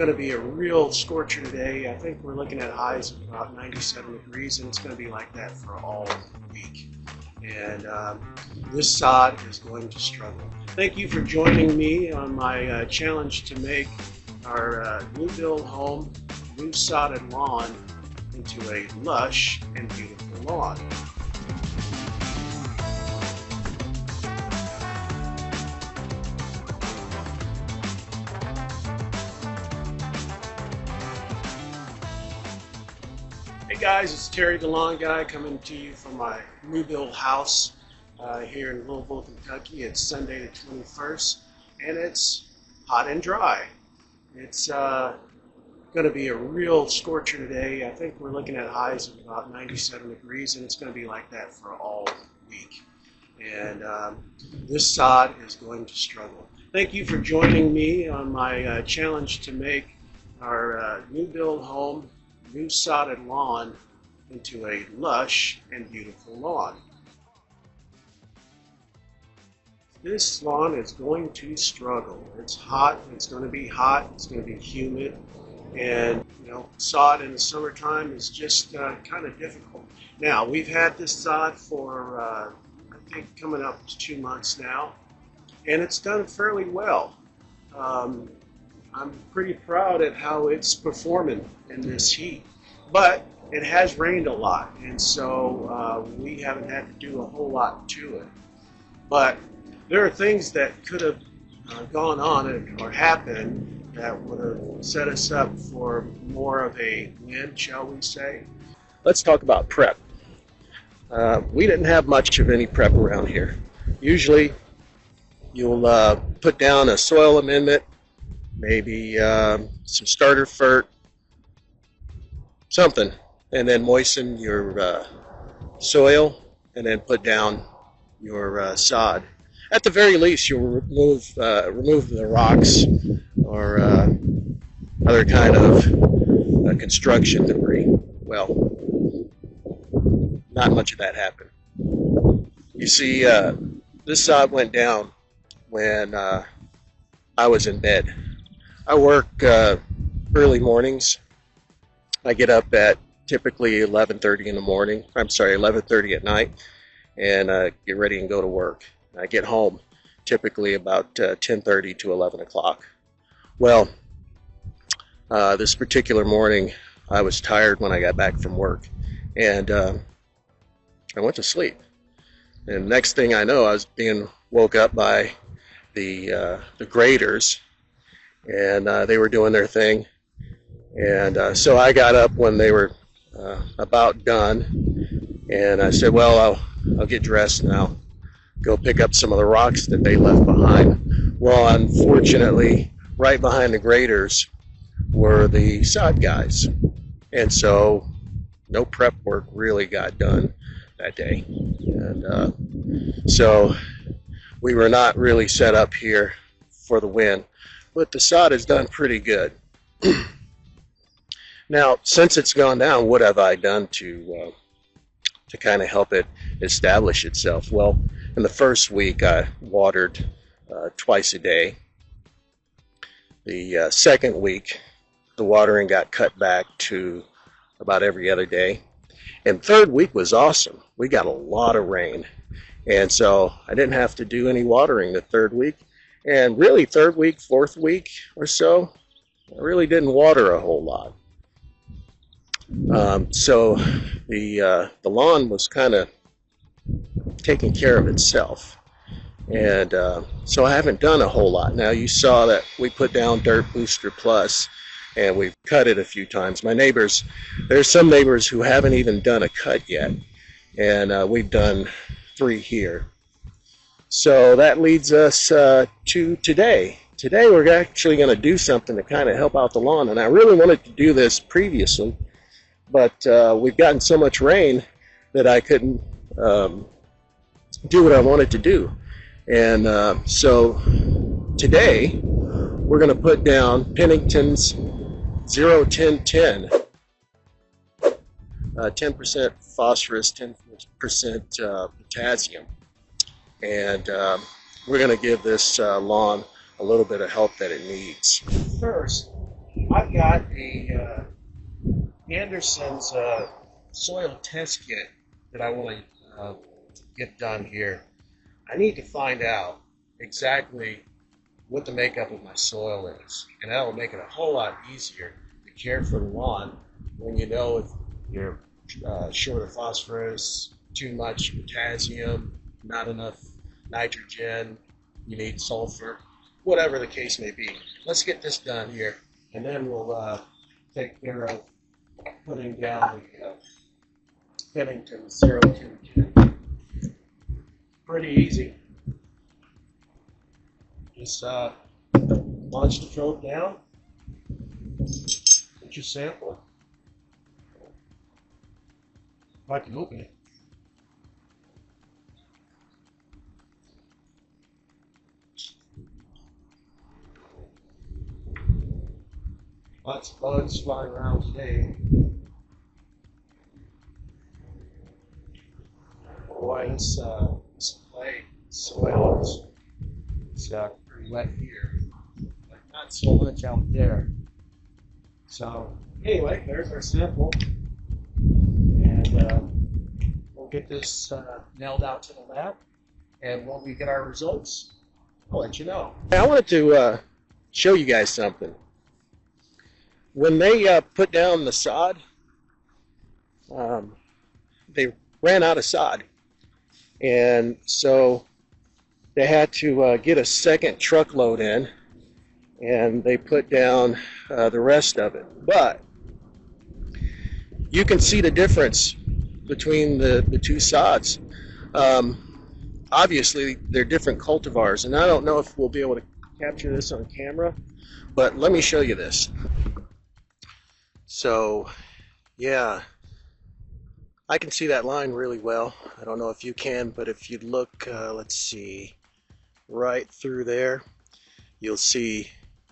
going to be a real scorcher today. I think we're looking at highs of about 97 degrees, and it's going to be like that for all week. And this sod is going to struggle. Thank you for joining me on my challenge to make our new build home, new sodded lawn into a lush and beautiful lawn. Hey guys, it's Terry the Lawn Guy coming to you from my new build house here in Louisville, Kentucky. It's Sunday the 21st and it's hot and dry. It's going to be a real scorcher today. I think we're looking at highs of about 97 degrees, and it's going to be like that for all week. And this sod is going to struggle. Thank you for joining me on my challenge to make our new build home, new sodded lawn into a lush and beautiful lawn. This lawn is going to struggle. It's hot, it's going to be hot, it's going to be humid, and sod in the summertime is just kind of difficult. Now, we've had this sod for I think coming up to 2 months now, and it's done fairly well. I'm pretty proud at how it's performing in this heat, but it has rained a lot, and so we haven't had to do a whole lot to it. But there are things that could have gone on or happened that would have set us up for more of a win, shall we say. Let's talk about prep. We didn't have much of any prep around here. Usually you'll put down a soil amendment, maybe some starter fert, something, and then moisten your soil and then put down your sod. At the very least, you'll remove the rocks or other kind of construction debris. Well, not much of that happened. You see, this sod went down when I was in bed. I work early mornings. I get up at typically 11:30 in the morning. I'm sorry, 11:30 at night, and get ready and go to work. I get home typically about 10:30 to 11 o'clock. Well, this particular morning I was tired when I got back from work, and I went to sleep. And next thing I know, I was being woke up by the graders, and they were doing their thing. And so I got up when they were about done, and I said, well, I'll get dressed now. Go pick up some of the rocks that they left behind. Well, unfortunately, right behind the graders were the sod guys. And so no prep work really got done that day. And so we were not really set up here for the win, but the sod has done pretty good. Now, since it's gone down, what have I done to kind of help it establish itself? Well, in the first week, I watered twice a day. The second week, the watering got cut back to about every other day. And third week was awesome. We got a lot of rain. And so I didn't have to do any watering the third week. And really, third week, fourth week or so, I really didn't water a whole lot. So the lawn was kind of taking care of itself, and so I haven't done a whole lot. Now, you saw that we put down Dirt Booster Plus, and we've cut it a few times. My neighbors, there's some neighbors who haven't even done a cut yet, and we've done 3 here. So that leads us to today. Today we're actually going to do something to kind of help out the lawn, and I really wanted to do this previously, but we've gotten so much rain that I couldn't do what I wanted to do. And so today we're going to put down Pennington's 0-10-10, 10% phosphorus, 10% potassium, and we're going to give this lawn a little bit of help that it needs. First, I've got a Anderson's soil test kit that I want to get done here. I need to find out exactly what the makeup of my soil is, and that will make it a whole lot easier to care for the lawn when you know if you're short of phosphorus, too much potassium, not enough nitrogen, you need sulfur, whatever the case may be. Let's get this done here, and then we'll take care of putting down the Pennington 0210. Pretty easy. Just launch the probe down, put your sample. If I can open it. Lots of bugs flying around today. Boy, this clay soil is pretty wet here, but not so much out there. So anyway, there's our sample, and we'll get this nailed out to the lab, and when we get our results, I'll let you know. I wanted to show you guys something. When they put down the sod, they ran out of sod, and so they had to get a second truckload in, and they put down the rest of it. But you can see the difference between the two sods. Obviously, they're different cultivars, and I don't know if we'll be able to capture this on camera, but let me show you this. So, yeah, I can see that line really well. I don't know if you can, but if you look, let's see, right through there, you'll see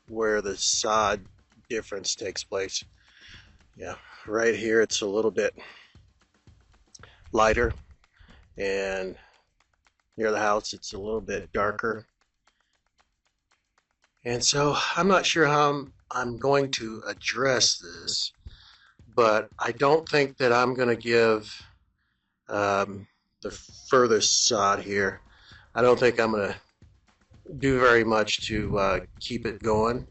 where the sod difference takes place. Yeah, right here it's a little bit lighter, and near the house it's a little bit darker. And so I'm not sure how I'm going to address this, but I don't think that I'm going to give the furthest sod here. I don't think I'm going to do very much to keep it going.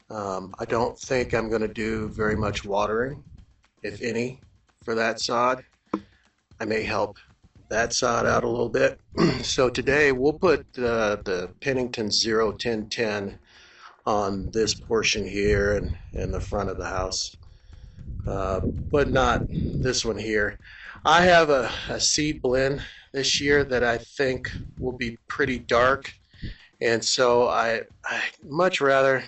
I don't think I'm going to do very much watering, if any, for that sod. I may help that sod out a little bit. So today we'll put the Pennington 01010 on this portion here and in the front of the house, but not this one here. I have a seed blend this year that I think will be pretty dark, and so I much rather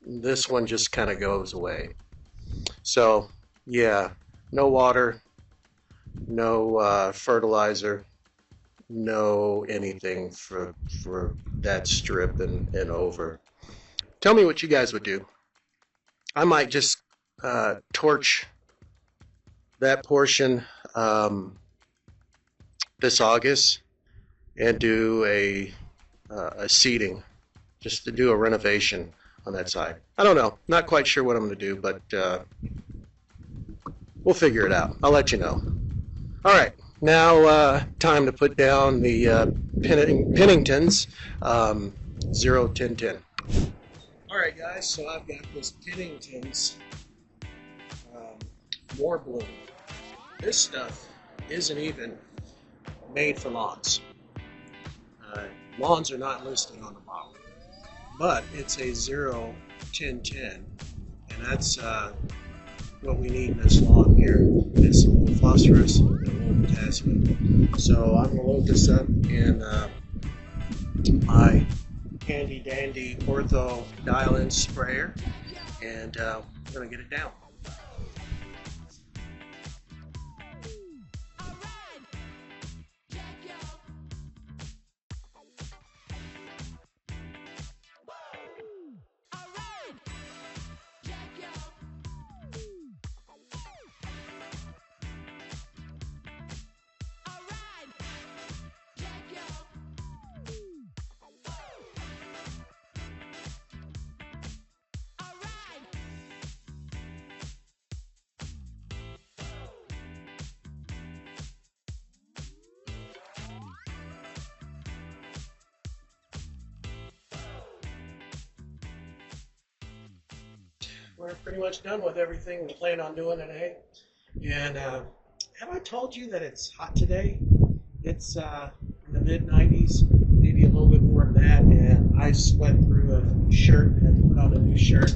this one just kind of goes away. So yeah, no water, no fertilizer, no anything for that strip and over. Tell me what you guys would do. I might just torch that portion this August and do a seeding, just to do a renovation on that side. I don't know, not quite sure what I'm going to do, but we'll figure it out. I'll let you know. All right, now time to put down the Penningtons 01010. All right, guys, so I've got this Pennington's more bloom. This stuff isn't even made for lawns. Lawns are not listed on the bottle, but it's a 01010, and that's what we need in this lawn here. It's a little phosphorus and a little potassium. So I'm going to load this up in my handy dandy Ortho dial-in sprayer, and we're going to get it down. we're pretty much done with everything we plan on doing today. And have I told you that it's hot today? It's in the mid 90s, maybe a little bit more than that, and I sweat through a new shirt and had to put on a new shirt.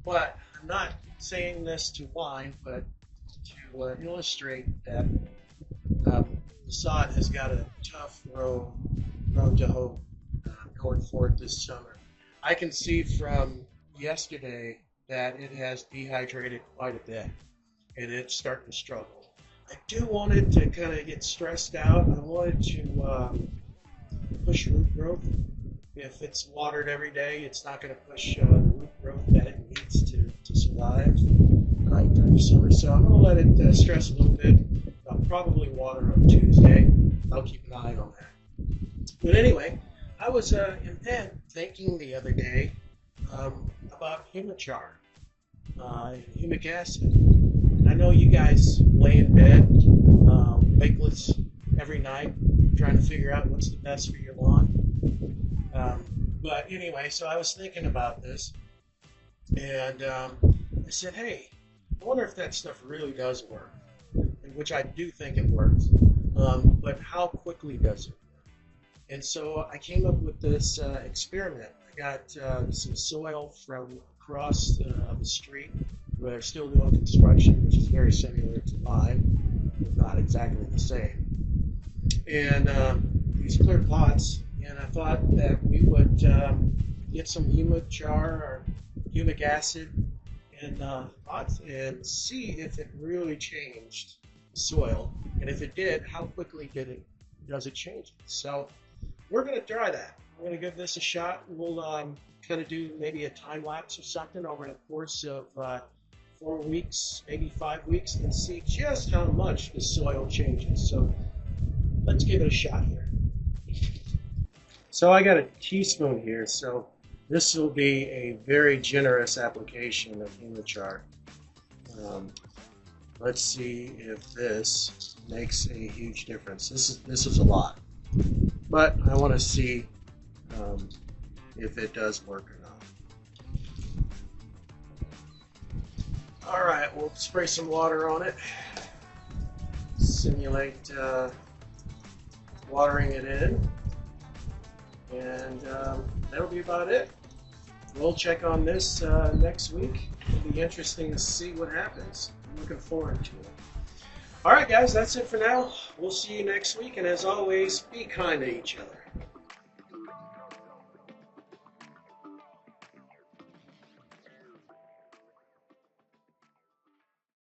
But I'm not saying this to whine, but to illustrate that the sod has got a tough road to hoe going forward this summer. I can see from yesterday that it has dehydrated quite a bit, and it's starting to struggle. I do want it to kind of get stressed out. I wanted to push root growth. If it's watered every day, it's not going to push the root growth that it needs to survive during the summer. So I'm going to let it stress a little bit. I'll probably water on Tuesday. I'll keep an eye on that. But anyway, I was in bed thinking the other day about humichar, humic acid. I know you guys lay in bed wakeless every night trying to figure out what's the best for your lawn. But anyway, so I was thinking about this, and I said, hey, I wonder if that stuff really does work, and which I do think it works, but how quickly does it? And so I came up with this experiment. I got some soil from across the street where they're still doing construction, which is very similar to mine, if not exactly the same. And these clear pots, and I thought that we would get some humichar or humic acid in pots and see if it really changed the soil, and if it did, how quickly does it change it? So we're going to try that. We're going to give this a shot. We'll kind of do maybe a time lapse or something over the course of 4 weeks, maybe 5 weeks, and see just how much the soil changes. So let's give it a shot here. So I got a teaspoon here, so this will be a very generous application of humichar. Let's see if this makes a huge difference. This is a lot, but I want to see if it does work or not. All right, we'll spray some water on it, simulate watering it in, and that'll be about it. We'll check on this next week. It'll be interesting to see what happens. I'm looking forward to it. All right, guys, that's it for now. We'll see you next week, and as always, be kind to each other.